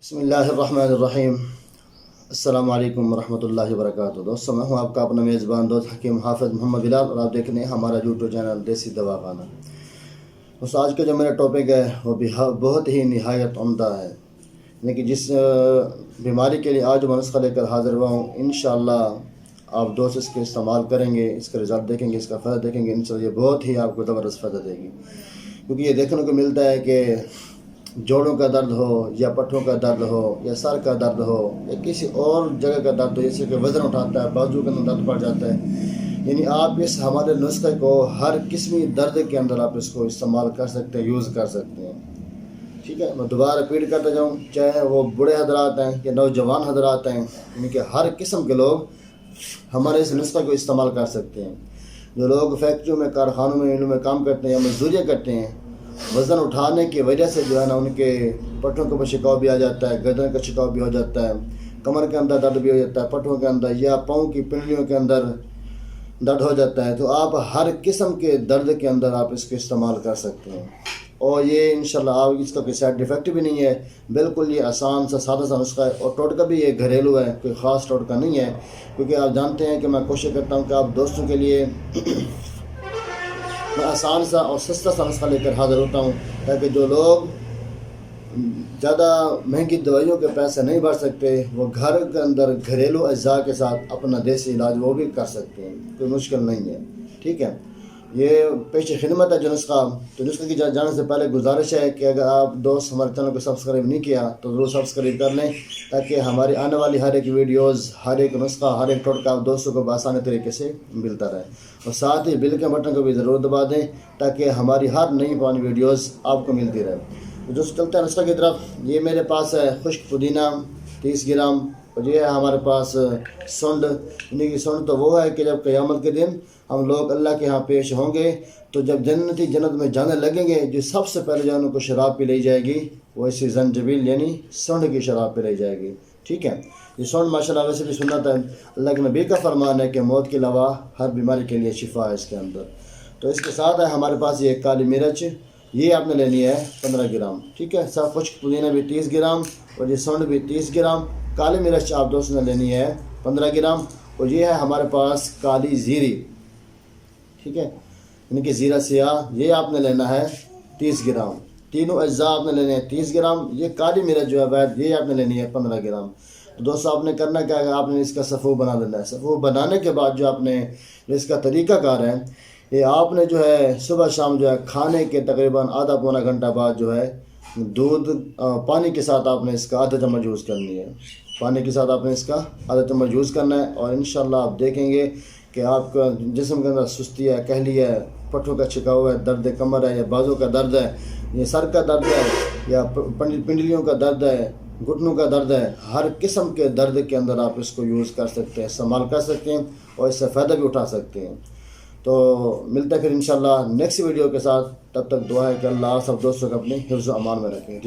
بسم اللہ الرحمن الرحیم۔ السلام علیکم ورحمۃ اللہ وبرکاتہ۔ دوستوں، میں ہوں آپ کا اپنا میزبان دوست حکیم حافظ محمد بلال، اور آپ دیکھ رہے ہیں ہمارا یوٹیوب چینل دیسی دوا خانہ۔ بس آج کا جو میرا ٹاپک ہے وہ بہت ہی نہایت عمدہ ہے، یعنی کہ جس بیماری کے لیے آج میں نسخہ لے کر حاضر ہوا ہوں، انشاءاللہ آپ دوست اس کے استعمال کریں گے، اس کا رزلٹ دیکھیں گے، اس کا فائدہ دیکھیں گے، انشاءاللہ یہ بہت ہی آپ کو زبردست فائدہ دے گی۔ کیونکہ یہ دیکھنے کو ملتا ہے کہ جوڑوں کا درد ہو یا پٹھوں کا درد ہو یا سر کا درد ہو یا کسی اور جگہ کا درد ہو، جیسے کہ وزن اٹھاتا ہے، بازو کے اندر درد پڑ جاتا ہے، یعنی آپ اس ہمارے نسخے کو ہر قسمی درد کے اندر آپ اس کو استعمال کر سکتے ہیں، یوز کر سکتے ہیں۔ ٹھیک ہے، میں دوبارہ ریپیٹ کرتا جاؤں، چاہے وہ بوڑھے حضرات ہیں یا نوجوان حضرات ہیں، یعنی کہ ہر قسم کے لوگ ہمارے اس نسخے کو استعمال کر سکتے ہیں۔ جو لوگ فیکٹریوں میں، کارخانوں میں، ملوں میں کام کرتے ہیں یا مزدوریاں کرتے ہیں، وزن اٹھانے کی وجہ سے جو ہے نا ان کے پٹھوں کے اوپر شکاو بھی آ جاتا ہے، گردن کا شکاو بھی ہو جاتا ہے، کمر کے اندر درد بھی ہو جاتا ہے، پٹھوں کے اندر یا پاؤں کی پنڈلیوں کے اندر درد ہو جاتا ہے، تو آپ ہر قسم کے درد کے اندر آپ اس کو استعمال کر سکتے ہیں۔ اور یہ انشاءاللہ آپ اس کا کوئی سائڈ افیکٹ بھی نہیں ہے، بالکل یہ آسان سا سادہ سا نسخہ ہے، اور ٹوٹکا بھی یہ گھریلو ہے، کوئی خاص ٹوٹکا نہیں ہے، کیونکہ آپ جانتے ہیں کہ میں کوشش کرتا ہوں کہ آپ دوستوں کے لیے میں آسان سا اور سستا سا نسخہ لے کر حاضر ہوتا ہوں، تاکہ جو لوگ زیادہ مہنگی دوائیوں کے پیسے نہیں بھر سکتے، وہ گھر کے اندر گھریلو اجزاء کے ساتھ اپنا دیسی علاج وہ بھی کر سکتے ہیں، کوئی مشکل نہیں ہے۔ ٹھیک ہے، یہ پیش خدمت ہے جو نسخہ۔ تو نسخے کی جانے سے پہلے گزارش ہے کہ اگر آپ دوست ہمارے چینل کو سبسکرائب نہیں کیا تو ضرور سبسکرائب کر لیں، تاکہ ہماری آنے والی ہر ایک ویڈیوز، ہر ایک نسخہ، ہر ایک ٹوٹکا آپ دوستوں کو بآسانی طریقے سے ملتا رہے، اور ساتھ ہی بیل کے بٹن کو بھی ضرور دبا دیں تاکہ ہماری ہر نئی پرانی ویڈیوز آپ کو ملتی رہے۔ جو چلتا ہے نسخہ کی طرف، یہ میرے پاس ہے خشک پودینہ 30 گرام، اور یہ ہے ہمارے پاس سنڈ، یعنی کہ سنڈ تو وہ ہے کہ جب قیامت کے دن ہم لوگ اللہ کے ہاں پیش ہوں گے، تو جب جنتی جنت میں جانے لگیں گے، جو سب سے پہلے جو ان کو شراب پلائی جائے گی وہ اسی زنجبیل یعنی سنڈ کی شراب پلائی جائے گی۔ ٹھیک ہے، یہ سنڈ ماشاءاللہ ویسے بھی سنت ہے، اللہ کے نبی کا فرمان ہے کہ موت کے علاوہ ہر بیماری کے لیے شفا ہے اس کے اندر۔ تو اس کے ساتھ ہے ہمارے پاس یہ کالی مرچ، یہ آپ نے لینی ہے 15 گرام۔ ٹھیک ہے، سب خشک پودینہ بھی 30 گرام، اور یہ سنڈ بھی 30 گرام، کالی مرچ آپ دوستوں نے لینی ہے 15 گرام، اور یہ ہے ہمارے پاس کالی زیری، ٹھیک ہے، یعنی کہ زیرہ سیاہ، یہ آپ نے لینا ہے 30 گرام۔ تینوں اجزاء آپ نے لینے ہیں 30 گرام۔ یہ کالی مرچ جو ہے وید، یہ آپ نے لینی ہے 15 گرام۔ تو دوستوں، آپ نے کرنا کیا ہے، آپ نے اس کا صفو بنا لینا ہے۔ صفو بنانے کے بعد جو آپ نے اس کا طریقہ کار ہے، یہ آپ نے جو ہے صبح شام جو ہے کھانے کے تقریباً آدھا پونا گھنٹہ بعد جو ہے دودھ پانی کے ساتھ آپ نے اس کا آدھا چمچ یوز کرنی ہے، پانی کے ساتھ آپ نے اس کا آدھا چمچ یوز کرنا ہے، اور انشاءاللہ آپ دیکھیں گے کہ آپ کا جسم کے اندر سستی ہے، کہلی ہے، پٹھوں کا چھکاؤ ہے، درد کمر ہے یا بازو کا درد ہے، یا سر کا درد ہے یا پنڈلیوں کا درد ہے، گھٹنوں کا درد ہے، ہر قسم کے درد کے اندر آپ اس کو یوز کر سکتے ہیں، استعمال کر سکتے ہیں، اور اس سے فائدہ بھی اٹھا سکتے ہیں۔ تو ملتا ہے پھر انشاءاللہ نیکسٹ ویڈیو کے ساتھ، تب تک دعا ہے کہ اللہ سب دوستوں کو اپنے حفظ و امان میں رکھیں۔